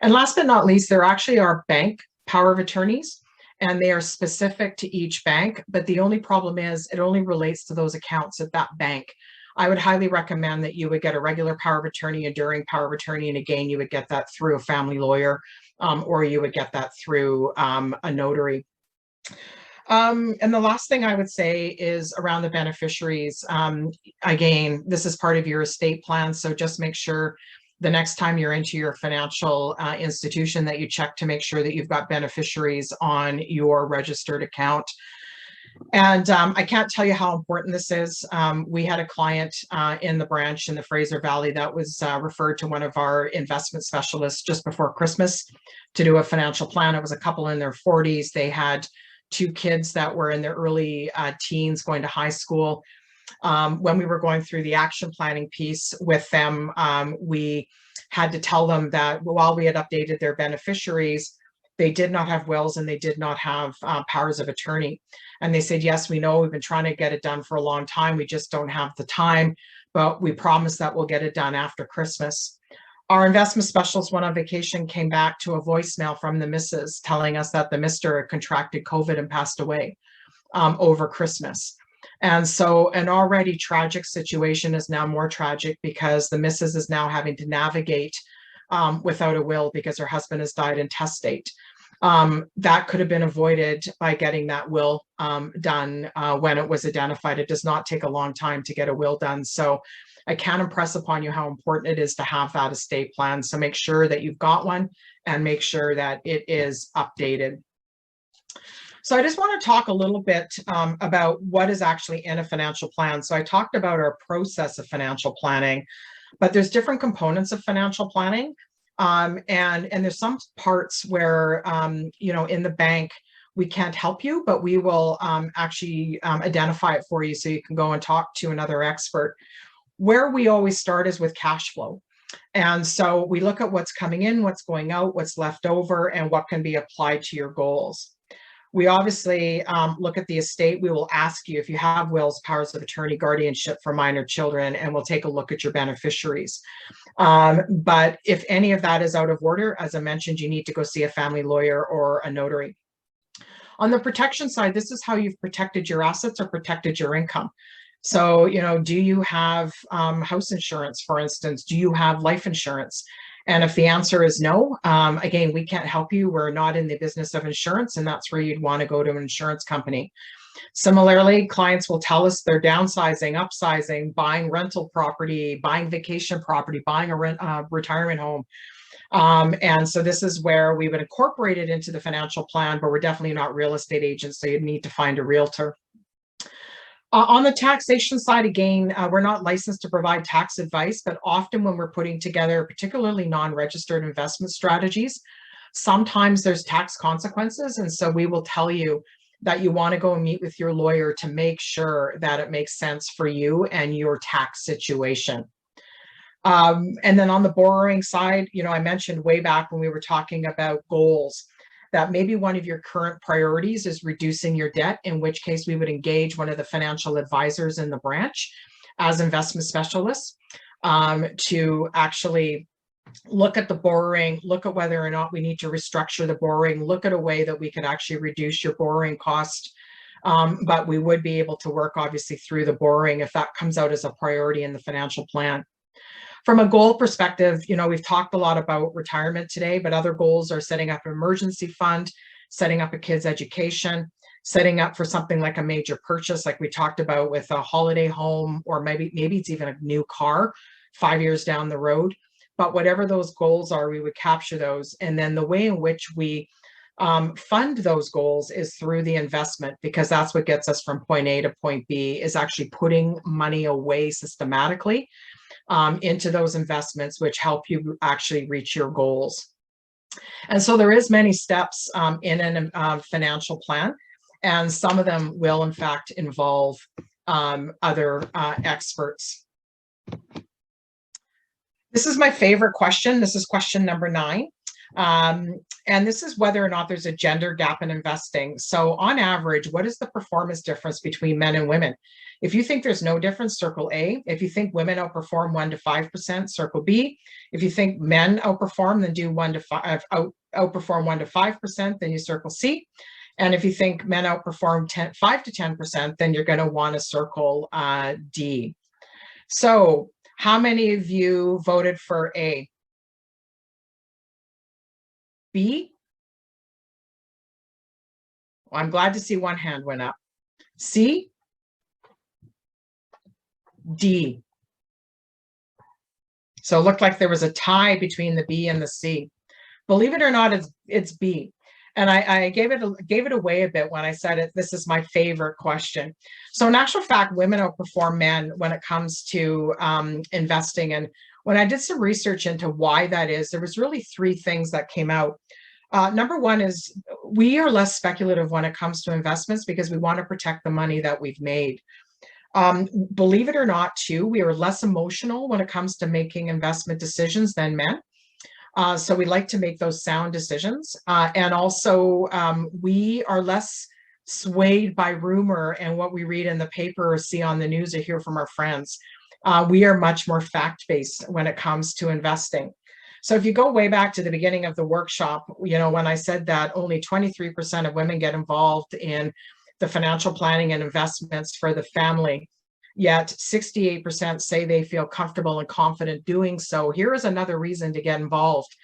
And last but not least, there actually are bank power of attorneys, and they are specific to each bank, but the only problem is it only relates to those accounts at that bank. I would highly recommend that you would get a regular power of attorney, enduring power of attorney, and again, you would get that through a family lawyer, or you would get that through a notary. And the last thing I would say is around the beneficiaries. Again, this is part of your estate plan, so just make sure the next time you're into your financial institution that you check to make sure that you've got beneficiaries on your registered account. And I can't tell you how important this is. We had a client in the branch in the Fraser Valley that was referred to one of our investment specialists just before Christmas to do a financial plan. It was a couple in their 40s. They had 2 kids that were in their early teens going to high school. When we were going through the action planning piece with them, we had to tell them that while we had updated their beneficiaries, they did not have wills and they did not have powers of attorney. And they said, yes, we know, we've been trying to get it done for a long time. We just don't have the time, but we promise that we'll get it done after Christmas. Our investment specialist went on vacation, came back to a voicemail from the missus telling us that the Mr. contracted COVID and passed away over Christmas. And so an already tragic situation is now more tragic because the missus is now having to navigate without a will because her husband has died intestate. That could have been avoided by getting that will done when it was identified. It does not take a long time to get a will done. So I can't impress upon you how important it is to have that estate plan. So make sure that you've got one and make sure that it is updated. So I just want to talk a little bit about what is actually in a financial plan. So I talked about our process of financial planning, but there's different components of financial planning. And there's some parts where, you know, in the bank, we can't help you, but we will actually identify it for you so you can go and talk to another expert. Where we always start is with cash flow. And so we look at what's coming in, what's going out, what's left over, and what can be applied to your goals. We obviously look at the estate. We will ask you if you have wills, powers of attorney, guardianship for minor children, and we'll take a look at your beneficiaries. But if any of that is out of order, as I mentioned, you need to go see a family lawyer or a notary. On the protection side, this is how you've protected your assets or protected your income. So, you know, do you have house insurance, for instance? Do you have life insurance? And if the answer is no, again, we can't help you. We're not in the business of insurance, and that's where you'd want to go to an insurance company. Similarly, clients will tell us they're downsizing, upsizing, buying rental property, buying vacation property, buying a retirement home. And so this is where we would incorporate it into the financial plan, but we're definitely not real estate agents, so you'd need to find a realtor. On the taxation side, again, we're not licensed to provide tax advice, but often when we're putting together particularly non-registered investment strategies, sometimes there's tax consequences. And so we will tell you that you want to go and meet with your lawyer to make sure that it makes sense for you and your tax situation. And then on the borrowing side, you know, I mentioned way back when we were talking about goals, that maybe one of your current priorities is reducing your debt, in which case we would engage one of the financial advisors in the branch as investment specialists to actually look at the borrowing, look at whether or not we need to restructure the borrowing, look at a way that we could actually reduce your borrowing cost. But we would be able to work obviously through the borrowing if that comes out as a priority in the financial plan. From a goal perspective, you know, we've talked a lot about retirement today, but other goals are setting up an emergency fund, setting up a kid's education, setting up for something like a major purchase, like we talked about with a holiday home, or maybe it's even a new car 5 years down the road. But whatever those goals are, we would capture those. And then the way in which we fund those goals is through the investment, because that's what gets us from point A to point B, is actually putting money away systematically into those investments, which help you actually reach your goals. And so there is many steps in a financial plan, and some of them will in fact involve other experts. This is my favorite question. This is question number 9. And this is whether or not there's a gender gap in investing. So on average, what is the performance difference between men and women? If you think there's no difference, circle A. If you think women outperform 1 to 5%, circle B. If you think men outperform, then do 1 to 5, outperform 1 to 5%, then you circle C. And if you think men outperform 5 to 10%, then you're going to want to circle D. So how many of you voted for A? B? Well, I'm glad to see one hand went up. C? D. So it looked like there was a tie between the B and the C. Believe it or not, it's B. And I gave it away a bit when I said it. This is my favorite question. So in actual fact, women outperform men when it comes to investing. And when I did some research into why that is, there was really 3 things that came out. Number one is we are less speculative when it comes to investments because we want to protect the money that we've made. Believe it or not, too, we are less emotional when it comes to making investment decisions than men. So we like to make those sound decisions. And also we are less swayed by rumor and what we read in the paper or see on the news or hear from our friends. We are much more fact-based when it comes to investing. So if you go way back to the beginning of the workshop, you know, when I said that only 23% of women get involved in the financial planning and investments for the family, yet 68% say they feel comfortable and confident doing so. Here is another reason to get involved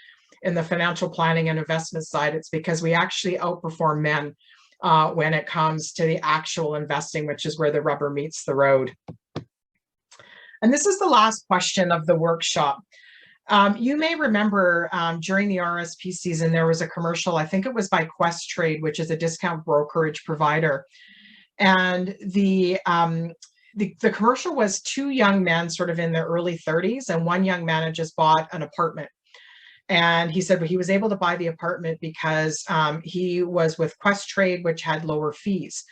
in the financial planning and investment side. It's because we actually outperform men when it comes to the actual investing, which is where the rubber meets the road. And this is the last question of the workshop. You may remember during the RSP season, there was a commercial, I think it was by Quest Trade, which is a discount brokerage provider. And the commercial was 2 young men sort of in their early 30s, and one young man had just bought an apartment. And he said he was able to buy the apartment because he was with Quest Trade, which had lower fees.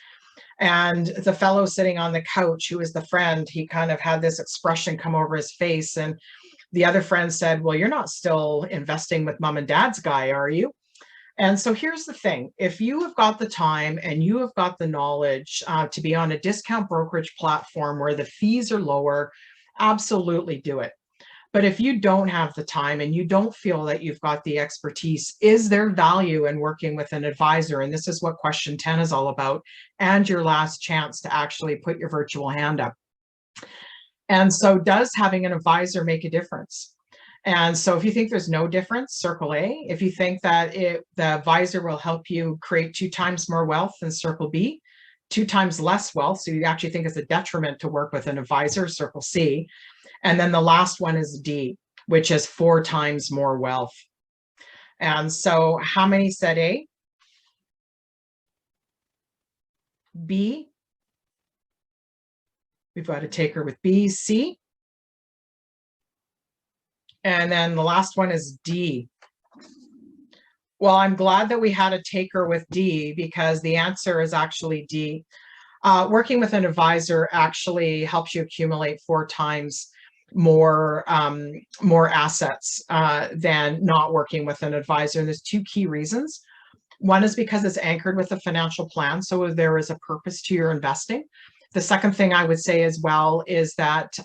And the fellow sitting on the couch, who was the friend, he kind of had this expression come over his face. And the other friend said, well, you're not still investing with mom and dad's guy, are you? And so here's the thing. If you have got the time and you have got the knowledge to be on a discount brokerage platform where the fees are lower, absolutely do it. But if you don't have the time and you don't feel that you've got the expertise, is there value in working with an advisor? And this is what question 10 is all about, and your last chance to actually put your virtual hand up. And so does having an advisor make a difference? And so if you think there's no difference, circle A. If you think that the advisor will help you create 2 times more wealth, then circle B. 2 times less wealth, so you actually think it's a detriment to work with an advisor, circle C. And then the last one is D, which is 4 times more wealth. And so how many said A? B? We've got a taker with B, C. And then the last one is D. Well, I'm glad that we had a taker with D because the answer is actually D. Working with an advisor actually helps you accumulate 4 times more assets than not working with an advisor. And there's 2 key reasons. One is because it's anchored with a financial plan, so there is a purpose to your investing. The second thing I would say as well is that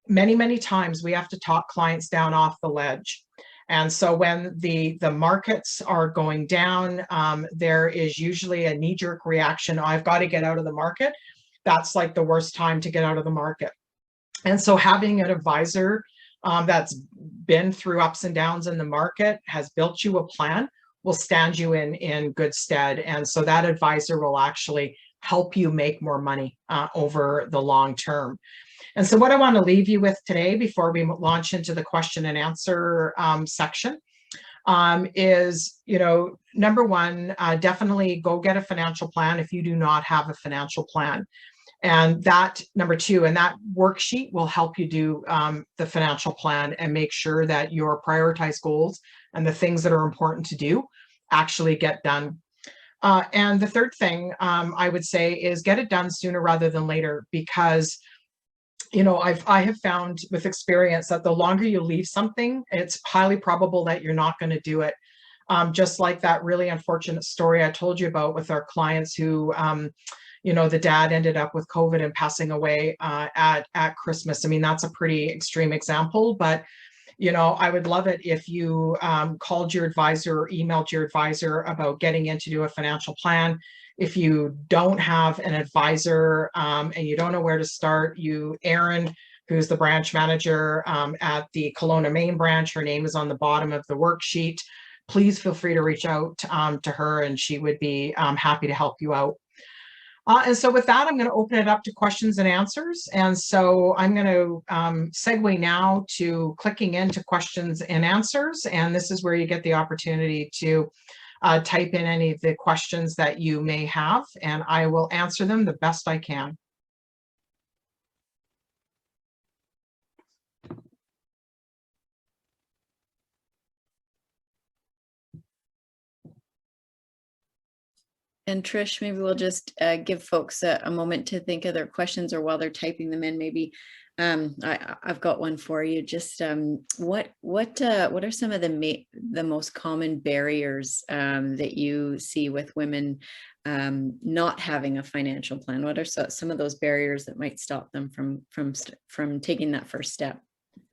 many times we have to talk clients down off the ledge. And so when the markets are going down, there is usually a knee-jerk reaction. I've got to get out of the market. That's like the worst time to get out of the market. And so having an advisor that's been through ups and downs in the market, has built you a plan, will stand you in good stead. And so that advisor will actually help you make more money over the long term. And so what I want to leave you with today before we launch into the question and answer section is, you know, number one, definitely go get a financial plan if you do not have a financial plan. And that, number two, and that worksheet will help you do the financial plan and make sure that your prioritized goals and the things that are important to do actually get done. And the third thing I would say is get it done sooner rather than later, because you know, I have found with experience that the longer you leave something, it's highly probable that you're not going to do it. Just like that really unfortunate story I told you about with our clients who, the dad ended up with COVID and passing away at Christmas. I mean, that's a pretty extreme example, but I would love it if you called your advisor or emailed your advisor about getting in to do a financial plan. If you don't have an advisor and you don't know where to start, Erin, who's the branch manager at the Kelowna main branch, her name is on the bottom of the worksheet. Please feel free to reach out to her, and she would be happy to help you out. And so with that, I'm going to open it up to questions and answers. And so I'm going to segue now to clicking into questions and answers. And this is where you get the opportunity to type in any of the questions that you may have, and I will answer them the best I can. And Trish, maybe we'll just give folks a moment to think of their questions, or while they're typing them in, maybe I've got one for you. Just what are some of the most common barriers that you see with women not having a financial plan? What are some of those barriers that might stop them from taking that first step?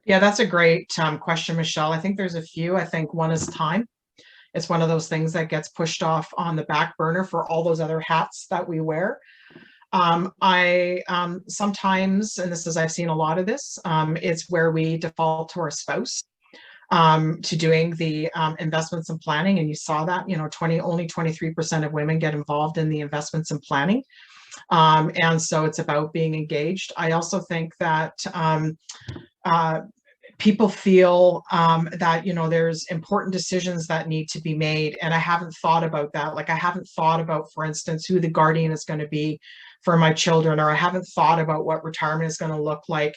Yeah, that's a great question, Michelle. I think there's a few. I think one is time. It's one of those things that gets pushed off on the back burner for all those other hats that we wear. I sometimes, and I've seen a lot of this, it's where we default to our spouse to doing the investments and planning. And you saw that, only 23% of women get involved in the investments and planning. And so it's about being engaged. I also think that people feel that, there's important decisions that need to be made. And I haven't thought about that. Like, I haven't thought about, for instance, who the guardian is going to be for my children, or I haven't thought about what retirement is going to look like.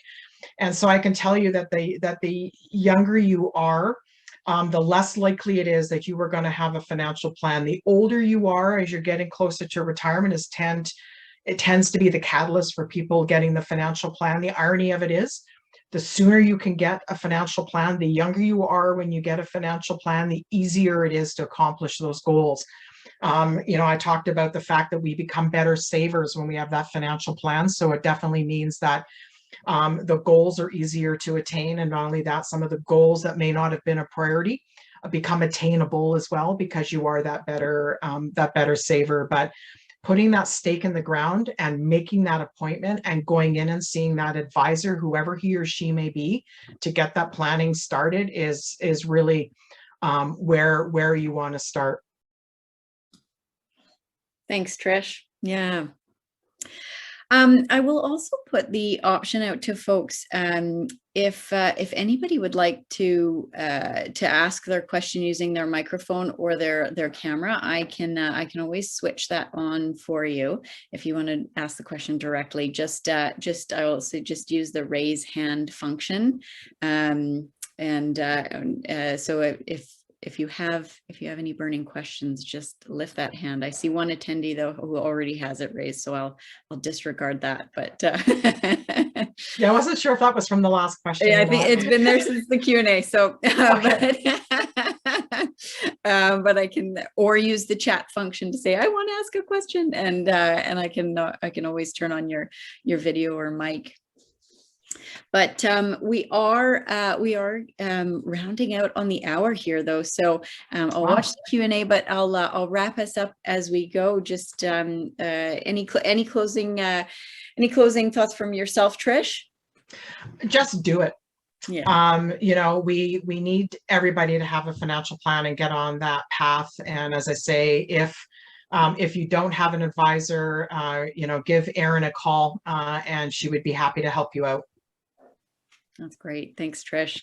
And so I can tell you that the younger you are, the less likely it is that you are going to have a financial plan. The older you are, as you're getting closer to retirement, it tends to be the catalyst for people getting the financial plan. The irony of it is, the sooner you can get a financial plan, the younger you are when you get a financial plan, the easier it is to accomplish those goals. I talked about the fact that we become better savers when we have that financial plan. So it definitely means that the goals are easier to attain. And not only that, some of the goals that may not have been a priority become attainable as well, because you are that better saver. But putting that stake in the ground and making that appointment and going in and seeing that advisor, whoever he or she may be, to get that planning started is really where you want to start. Thanks, Trish. Yeah. I will also put the option out to folks, if anybody would like to ask their question using their microphone or their camera, I can always switch that on for you. If you want to ask the question directly, I will say just use the raise hand function, so if you have any burning questions, just lift that hand. I see one attendee though who already has it raised, so I'll disregard that. But yeah, I wasn't sure if that was from the last question. Yeah, I think it's been there since the Q&A. So, okay. but I can use the chat function to say I want to ask a question, and I can always turn on your video or mic. But we are rounding out on the hour here, though. So I'll watch the Q&A, but I'll wrap us up as we go. Just any closing thoughts from yourself, Trish? Just do it. Yeah. We need everybody to have a financial plan and get on that path. And as I say, if you don't have an advisor, give Erin a call, and she would be happy to help you out. That's great. Thanks, Trish.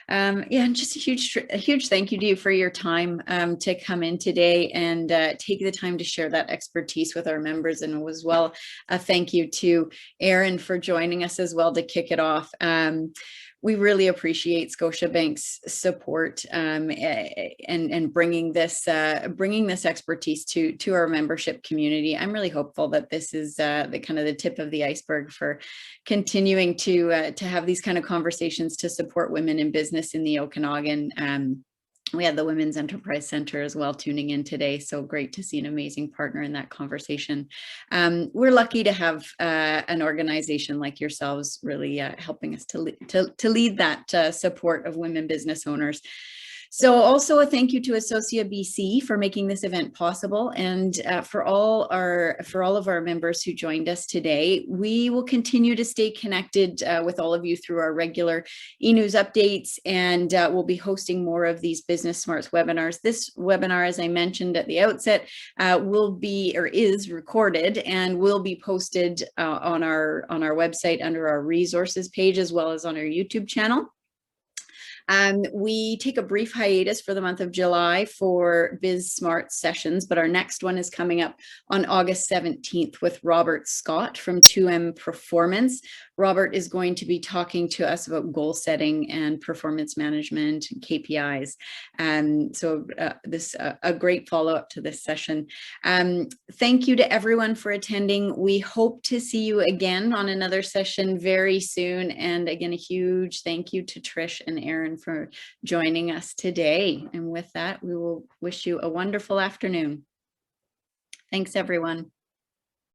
And just a huge thank you to you for your time to come in today and take the time to share that expertise with our members. And as well, a thank you to Erin for joining us as well to kick it off. We really appreciate Scotiabank's support and bringing this expertise to our membership community. I'm really hopeful that this is the tip of the iceberg for continuing to have these kind of conversations to support women in business in the Okanagan. We had the Women's Enterprise Center as well tuning in today. So great to see an amazing partner in that conversation. We're lucky to have an organization like yourselves really helping us to lead that support of women business owners. So also a thank you to Associa BC for making this event possible, and for all of our members who joined us today. We will continue to stay connected with all of you through our regular e-news updates, and we'll be hosting more of these Business Smarts webinars. This webinar, as I mentioned at the outset, is recorded and will be posted on our website under our resources page, as well as on our YouTube channel. We take a brief hiatus for the month of July for Biz Smart sessions, but our next one is coming up on August 17th with Robert Scott from 2M Performance. Robert is going to be talking to us about goal setting and performance management and KPIs. So this a great follow-up to this session. Thank you to everyone for attending. We hope to see you again on another session very soon. And again, a huge thank you to Trish and Aaron for joining us today. And with that, we will wish you a wonderful afternoon. Thanks, everyone.